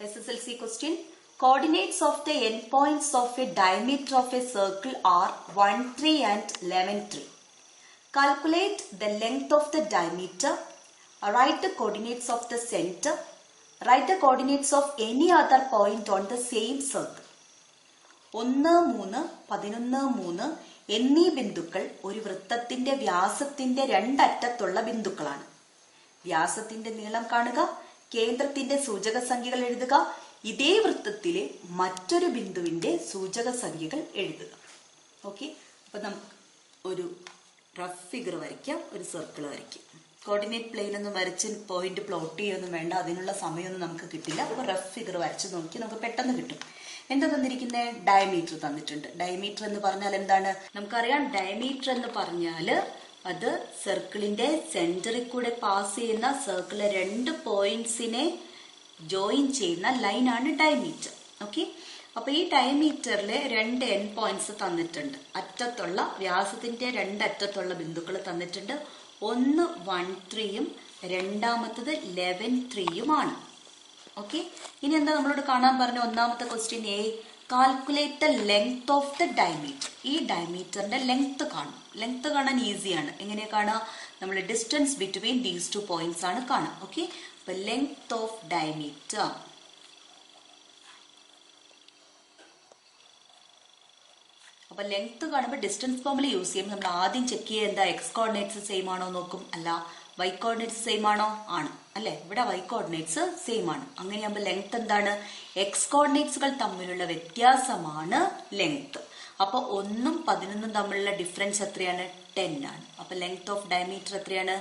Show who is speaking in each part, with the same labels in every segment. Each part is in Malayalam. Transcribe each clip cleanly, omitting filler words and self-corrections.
Speaker 1: SSLC question. Coordinates of the endpoints of a diameter of a circle are 1, 3 and 11, 3. Calculate the length of the diameter. Write the coordinates of the center. Write the coordinates of any other point on the same circle. 1, 3, 11, 3 എന്നീ ബിന്ദുക്കൾ ഒരു വൃത്തത്തിന്റെ വ്യാസത്തിന്റെ രണ്ടറ്റത്തുള്ള ബിന്ദുക്കളാണ്. വ്യാസത്തിന്റെ നീളം കാണുക, കേന്ദ്രത്തിന്റെ സൂചക സംഖ്യകൾ എഴുതുക, ഇതേ വൃത്തത്തിലെ മറ്റൊരു ബിന്ദുവിന്റെ സൂചക സംഖ്യകൾ എഴുതുക. ഓക്കെ, അപ്പൊ നമുക്ക് ഒരു റഫ് ഫിഗർ വരയ്ക്കാം, ഒരു സർക്കിൾ വരയ്ക്കാം. കോർഡിനേറ്റ് പ്ലെയിൻ ഒന്നും വരച്ച് പോയിന്റ് പ്ലോട്ട് ചെയ്യൊന്നും വേണ്ട, അതിനുള്ള സമയമൊന്നും നമുക്ക് കിട്ടില്ല. അപ്പൊ റഫ് ഫിഗർ വരച്ച് നോക്കി നമുക്ക് പെട്ടെന്ന് കിട്ടും. എന്താ തന്നിരിക്കുന്നത്? ഡയമീറ്റർ തന്നിട്ടുണ്ട്. ഡയമീറ്റർ എന്ന് പറഞ്ഞാൽ എന്താണ്? നമുക്കറിയാം, ഡയമീറ്റർ എന്ന് പറഞ്ഞാൽ അത് സർക്കിളിന്റെ സെന്ററിൽ കൂടെ പാസ് ചെയ്യുന്ന സർക്കിളിലെ രണ്ട് പോയിന്റ്സിനെ ജോയിൻ ചെയ്യുന്ന ലൈനാണ് ഡയമീറ്റർ. ഓക്കെ, അപ്പൊ ഈ ഡയമീറ്ററിലെ രണ്ട് എൻഡ് പോയിന്റ്സ് തന്നിട്ടുണ്ട്. അറ്റത്തുള്ള വ്യാസത്തിന്റെ രണ്ടറ്റത്തുള്ള ബിന്ദുക്കൾ തന്നിട്ടുണ്ട്. ഒന്ന് 1, 3യും രണ്ടാമത്തത് 11, 3യുമാണ്. ഓക്കെ, ഇനി എന്താ നമ്മളോട് കാണാൻ പറഞ്ഞ ഒന്നാമത്തെ question A, calculate the length of the diameter. ഈ ഡയമീറ്ററിന്റെ ലെങ്ത് കാണും. ലെങ്ത് കാണാൻ ഈസിയാണ്. എങ്ങനെയാ കാണാം? നമ്മൾ distance between these two points ആണ് കാണാം. ഓക്കെ, അപ്പൊ ലെങ്ത് ഓഫ് ഡയമീറ്റർ. അപ്പൊ ലെങ്ത് കാണുമ്പോൾ ഡിസ്റ്റൻസ് ഫോർമുല യൂസ് ചെയ്യും. നമ്മൾ ആദ്യം ചെക്ക് ചെയ്യുക എന്താ, എക്സ് കോർഡിനേറ്റ്സ് സെയിം ആണോ നോക്കും. അല്ല, വൈ കോർഡിനേറ്റ്സ് സെയിം ആണോ? ആണ്. അല്ലെ, ഇവിടെ വൈ കോർഡിനേറ്റ്സ് സെയിം ആണ്. അങ്ങനെയാകുമ്പോൾ ലെങ്ത് എന്താണ്? എക്സ് കോർഡിനേറ്റ്സുകൾ തമ്മിലുള്ള വ്യത്യാസമാണ് ലെങ്ത്. അപ്പൊ 1ഉം 11ഉം തമ്മിലുള്ള ഡിഫറൻസ് എത്രയാണ്? 10 ആണ്. അപ്പൊ ലെങ്ത് ഓഫ് ഡയമീറ്റർ എത്രയാണ്?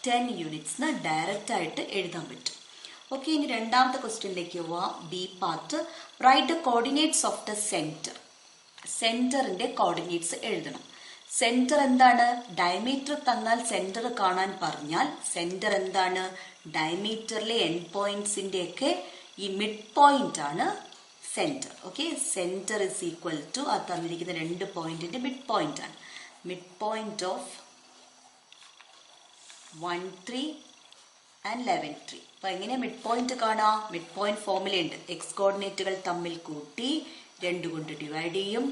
Speaker 1: 10 യൂണിറ്റ്സ് ഡയറക്റ്റ് ആയിട്ട് എഴുതാൻ പറ്റും. ഓക്കെ, ഇനി രണ്ടാമത്തെ ക്വസ്റ്റ്യനിലേക്ക് പോവാം. B part. Write the coordinates of the centre. സെന്ററിന്റെ കോർഡിനേറ്റ്സ് എഴുതണം. സെന്റർ എന്താണ്? ഡയമീറ്റർ തന്നാൽ സെന്റർ കാണാൻ പറഞ്ഞാൽ സെന്റർ എന്താണ്? ഡയമീറ്ററിലെ എൻഡ് പോയിന്റ്സിന്റെ ഒക്കെ ഈ മിഡ് പോയിന്റ് ആണ് centre. Okay, centre is equal to ആ തന്നിരിക്കുന്ന രണ്ട് പോയിന്റിന്റെ മിഡ് പോയിന്റ് ആണ്. Mid point of 1, 3 and 11, 3. അപ്പൊ എങ്ങനെ മിഡ് പോയിന്റ് കാണാം? മിഡ് പോയിന്റ് ഫോർമുലയുണ്ട്. എക്സ് കോർഡിനേറ്റുകൾ തമ്മിൽ കൂട്ടി 2 കൊണ്ട് ഡിവൈഡ് ചെയ്യും.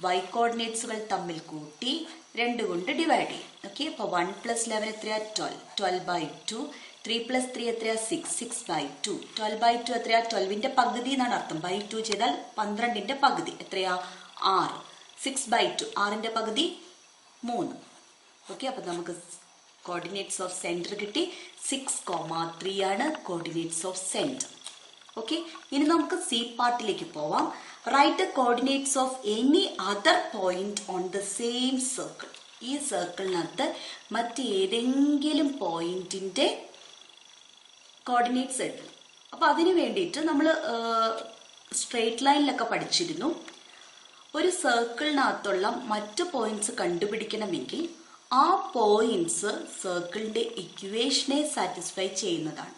Speaker 1: വൈ കോർഡിനേറ്റ്സുകൾ തമ്മിൽ കൂട്ടി 2 കൊണ്ട് ഡിവൈഡ് ചെയ്യും. ഓക്കെ, അപ്പൊ 1 + 11 എത്രയാ? 12. 12/2. 3 + 3 എത്രയാ? 6. 6/2. 12/2 എത്രയാ? 12ന്റെ പകുതി എന്നാണ് അർത്ഥം. ബൈ 2 ചെയ്താൽ 12ന്റെ പകുതി എത്രയാ? 6. 6/2. 6ന്റെ പകുതി 3. ഓക്കെ, അപ്പൊ നമുക്ക് കോർഡിനേറ്റ്സ് ഓഫ് സെന്റർ കിട്ടി. 6,3 ആണ് കോർഡിനേറ്റ്സ് ഓഫ് സെന്റർ. ഓക്കെ, ഇനി നമുക്ക് സി പാർട്ടിലേക്ക് പോവാം. Right the coordinates of any other point on the same circle. ഈ സർക്കിളിനകത്ത് മറ്റേതെങ്കിലും പോയിന്റിന്റെ കോർഡിനേറ്റ്സ് എഴുതണം. അപ്പൊ അതിനു വേണ്ടിയിട്ട് നമ്മൾ സ്ട്രെയിറ്റ് ലൈനിലൊക്കെ പഠിച്ചിരുന്നു. ഒരു സർക്കിളിനകത്തുള്ള മറ്റു പോയിന്റ്സ് കണ്ടുപിടിക്കണമെങ്കിൽ ആ പോയിന്റ്സ് സർക്കിളിന്റെ ഇക്വേഷനെ സാറ്റിസ്ഫൈ ചെയ്യുന്നതാണ്.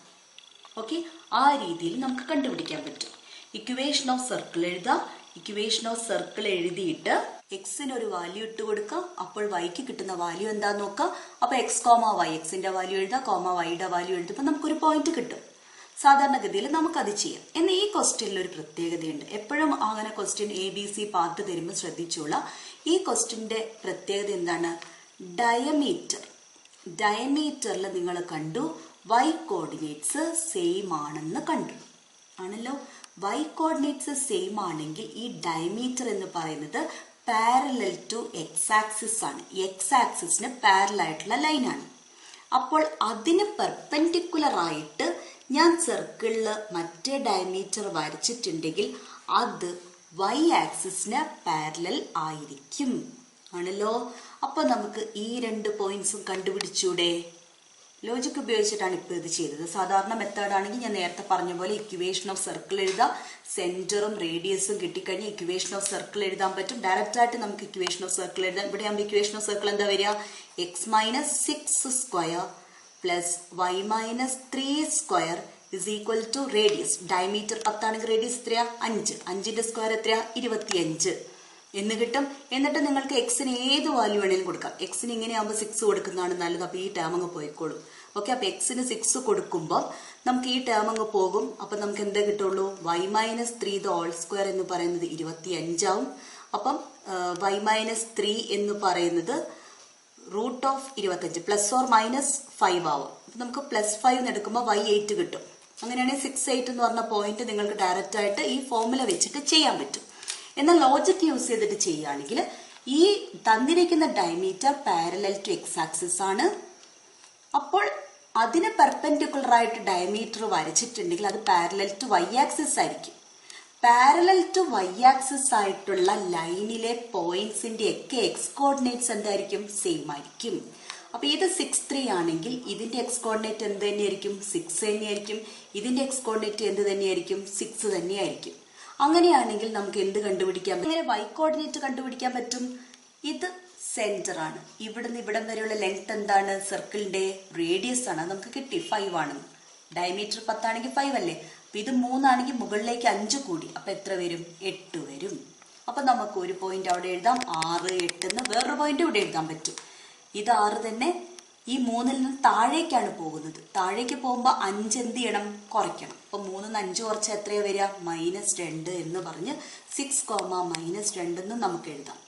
Speaker 1: ഓക്കെ, ആ രീതിയിൽ നമുക്ക് കണ്ടുപിടിക്കാൻ പറ്റും. ഇക്വേഷൻ ഓഫ് സർക്കിൾ എഴുതാം. ഇക്വേഷൻ ഓഫ് സർക്കിൾ എഴുതിയിട്ട് എക്സിന് ഒരു വാല്യൂ ഇട്ട് കൊടുക്കാം. അപ്പോൾ വൈക്ക് കിട്ടുന്ന വാല്യൂ എന്താന്ന് നോക്കാം. അപ്പൊ എക്സ് കോമ വൈ, എക്സിന്റെ വാല്യൂ എഴുതാം, കോമ വൈയുടെ വാല്യൂ എഴുതുമ്പോൾ നമുക്കൊരു പോയിന്റ് കിട്ടും. സാധാരണഗതിയിൽ നമുക്കത് ചെയ്യാം. എന്നാൽ ഈ ക്വസ്റ്റ്യനിൽ ഒരു പ്രത്യേകതയുണ്ട്. എപ്പോഴും അങ്ങനെ ക്വസ്റ്റ്യൻ ABC പാർട്ട് തരുമ്പോൾ ശ്രദ്ധിച്ചോളാം. ഈ ക്വസ്റ്റ്യന്റെ പ്രത്യേകത എന്താണ്? ഡയമീറ്റർ. ഡയമീറ്ററിൽ നിങ്ങൾ കണ്ടു വൈ കോർഡിനേറ്റ്സ് സെയിം ആണെന്ന് കണ്ടു. ആണല്ലോ, വൈ കോർഡിനേറ്റ്സ് സെയിം ആണെങ്കിൽ ഈ ഡയമീറ്റർ എന്ന് പറയുന്നത് പാരലൽ ടു എക്സ് ആക്സിസ് ആണ്. എക്സ് ആക്സിസിന് പാരലൽ ആയിട്ടുള്ള ലൈനാണ്. അപ്പോൾ അതിന് പെർപെൻഡിക്കുലർ ആയിട്ട് ഞാൻ സർക്കിളില് മറ്റേ ഡയമീറ്റർ വരച്ചിട്ടുണ്ടെങ്കിൽ അത് വൈ ആക്സിസിന് പാരലൽ ആയിരിക്കും. ആണല്ലോ, അപ്പൊ നമുക്ക് ഈ രണ്ട് പോയിന്റ്സും കണ്ടുപിടിച്ചൂടെ? ലോജിക് ഉപയോഗിച്ചിട്ടാണ് ഇപ്പോൾ ഇത് ചെയ്തത്. സാധാരണ മെത്തേഡ് ആണെങ്കിൽ ഞാൻ നേരത്തെ പറഞ്ഞ പോലെ ഇക്വേഷൻ ഓഫ് സർക്കിൾ എഴുതാം. സെന്ററും റേഡിയസും കിട്ടിക്കഴിഞ്ഞാൽ ഇക്വേഷൻ ഓഫ് സർക്കിൾ എഴുതാൻ പറ്റും. ഡയറക്റ്റ് ആയിട്ട് നമുക്ക് ഇക്വേഷൻ ഓഫ് സർക്കിൾ എഴുതാം. ഇവിടെ ആകുമ്പോൾ ഇക്വേഷൻ ഓഫ് സർക്കിൾ എന്താ വരിക? x - 6² + y - 3² is equal to radius. Diameter 10 ആണെങ്കിൽ റേഡിയസ് എത്രയാ? 5. 5ന്റെ സ്ക്വയർ എത്രയാ? 25 എന്ന് കിട്ടും. എന്നിട്ട് നിങ്ങൾക്ക് എക്സിന് ഏത് വാല്യൂ വേണേലും കൊടുക്കാം. എക്സിന് ഇങ്ങനെ ആകുമ്പോൾ 6 കൊടുക്കുന്നതാണ് നല്ലത്. അപ്പൊ ഈ ടേം അങ്ങ് പോയിക്കോളും. ഓക്കെ, അപ്പൊ എക്സിന് 6 കൊടുക്കുമ്പോൾ നമുക്ക് ഈ ടേം അങ്ങ് പോകും. അപ്പൊ നമുക്ക് എന്താ കിട്ടുള്ളൂ? y-3 എന്ന് പറയുന്നത് 25 ആവും. അപ്പം y-3 എന്ന് പറയുന്നത് √25 ±5 ആവും. നമുക്ക് +5 എടുക്കുമ്പോൾ y8 കിട്ടും. അങ്ങനെയാണെങ്കിൽ 6, 8 എന്ന് പറഞ്ഞ പോയിന്റ് നിങ്ങൾക്ക് ഡയറക്റ്റ് ആയിട്ട് ഈ ഫോർമുല വെച്ചിട്ട് ചെയ്യാൻ പറ്റും. എന്നാൽ ലോജിക് യൂസ് ചെയ്തിട്ട് ചെയ്യുകയാണെങ്കിൽ ഈ തന്നിരിക്കുന്ന diameter parallel to X axis ആണ്. അപ്പോൾ അതിന് പെർപെൻഡിക്കുലർ ആയിട്ട് ഡയമീറ്റർ വരച്ചിട്ടുണ്ടെങ്കിൽ അത് പാരലൽ ടു വൈ ആക്സിസ് ആയിരിക്കും. പാരലൽ ടു വൈ ആക്സിസ് ആയിട്ടുള്ള ലൈനിലെ പോയിന്റ്സിന്റെ ഒക്കെ എക്സ് കോർഡിനേറ്റ്സ് എന്തായിരിക്കും? സെയിം ആയിരിക്കും. അപ്പൊ ഇത് 6, 3 ആണെങ്കിൽ ഇതിന്റെ എക്സ് കോർഡിനേറ്റ് എന്ത് തന്നെയായിരിക്കും? 6 തന്നെയായിരിക്കും. ഇതിന്റെ എക്സ് കോർഡിനേറ്റ് എന്ത് തന്നെയായിരിക്കും? 6 തന്നെയായിരിക്കും. അങ്ങനെയാണെങ്കിൽ നമുക്ക് എന്ത് കണ്ടുപിടിക്കാം? എങ്ങനെ വൈ കോർഡിനേറ്റ് കണ്ടുപിടിക്കാൻ പറ്റും? ഇത് സെന്റർ ആണ്. ഇവിടുന്ന് ഇവിടം വരെയുള്ള ലെങ്ത് എന്താണ്? സർക്കിളിന്റെ റേഡിയസ് ആണ്. നമുക്ക് കിട്ടി 5 ആണ്. ഡയമീറ്റർ 10 ആണെങ്കിൽ 5 അല്ലേ? അപ്പൊ ഇത് 3 ആണെങ്കിൽ മുകളിലേക്ക് 5 കൂടി. അപ്പൊ എത്ര വരും? 8 വരും. അപ്പൊ നമുക്ക് ഒരു പോയിന്റ് അവിടെ എഴുതാം, 6, 8 എന്ന്. വേറൊരു പോയിന്റ് ഇവിടെ എഴുതാൻ പറ്റും. ഇത് 6 തന്നെ. ഈ 3ൽ നിന്ന് താഴേക്കാണ് പോകുന്നത്. താഴേക്ക് പോകുമ്പോൾ 5 എന്ത് ചെയ്യണം? കുറയ്ക്കണം. അപ്പൊ 3ന്ന് 5 കുറച്ച് എത്രയാ വരിക? -2 എന്ന് പറഞ്ഞ് 6, -2 എന്ന് നമുക്ക് എഴുതാം.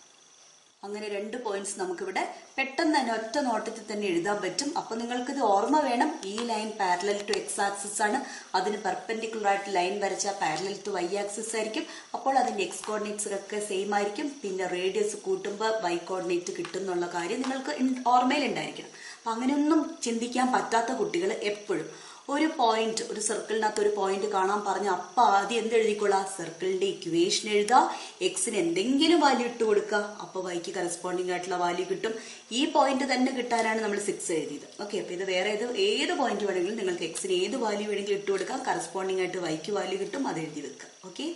Speaker 1: അങ്ങനെ 2 പോയിന്റ്സ് നമുക്കിവിടെ പെട്ടെന്ന് തന്നെ ഒറ്റ നോട്ടത്തിൽ തന്നെ എഴുതാൻ പറ്റും. അപ്പൊ നിങ്ങൾക്ക് ഇത് ഓർമ്മ വേണം, ഈ line parallel to X axis ആണ്. അതിന് പെർപെൻഡിക്കുലർ ആയിട്ട് ലൈൻ വരച്ചാൽ പാരലൽ ടു വൈ ആക്സിസ് ആയിരിക്കും. അപ്പോൾ അതിന്റെ എക്സ് കോർഡിനേറ്റ്സ് ഒക്കെ സെയിം ആയിരിക്കും. പിന്നെ റേഡിയസ് കൂട്ടുമ്പോൾ വൈ കോർഡിനേറ്റ് കിട്ടും എന്നുള്ള കാര്യം നിങ്ങൾക്ക് ഓർമ്മയിൽ ഉണ്ടായിരിക്കണം. അപ്പൊ അങ്ങനെയൊന്നും ചിന്തിക്കാൻ പറ്റാത്ത കുട്ടികൾ എപ്പോഴും ഒരു പോയിന്റ്, ഒരു സർക്കിളിനകത്ത് ഒരു പോയിന്റ് കാണാൻ പറഞ്ഞ അപ്പൊ ആദ്യം എന്ത് എഴുതിക്കൊള്ളാം? സർക്കിളിന്റെ ഇക്വേഷൻ എഴുതുക, എക്സിന് എന്തെങ്കിലും വാല്യൂ ഇട്ട് കൊടുക്കുക, അപ്പൊ വൈക്ക് കറസ്പോണ്ടിങ് ആയിട്ടുള്ള വാല്യൂ കിട്ടും. ഈ പോയിന്റ് തന്നെ കിട്ടാനാണ് നമ്മൾ 6 എഴുതിയത്. ഓക്കെ, അപ്പൊ ഇത് വേറെ ഏത് പോയിന്റ് വേണമെങ്കിലും നിങ്ങൾക്ക് എക്സിന് ഏത് വാല്യൂ വേണമെങ്കിലും ഇട്ട് കൊടുക്കാം. കറസ്പോണ്ടിങ് ആയിട്ട് വൈക്ക് വാല്യൂ കിട്ടും, അത് എഴുതി വെക്കുക. ഓക്കെ.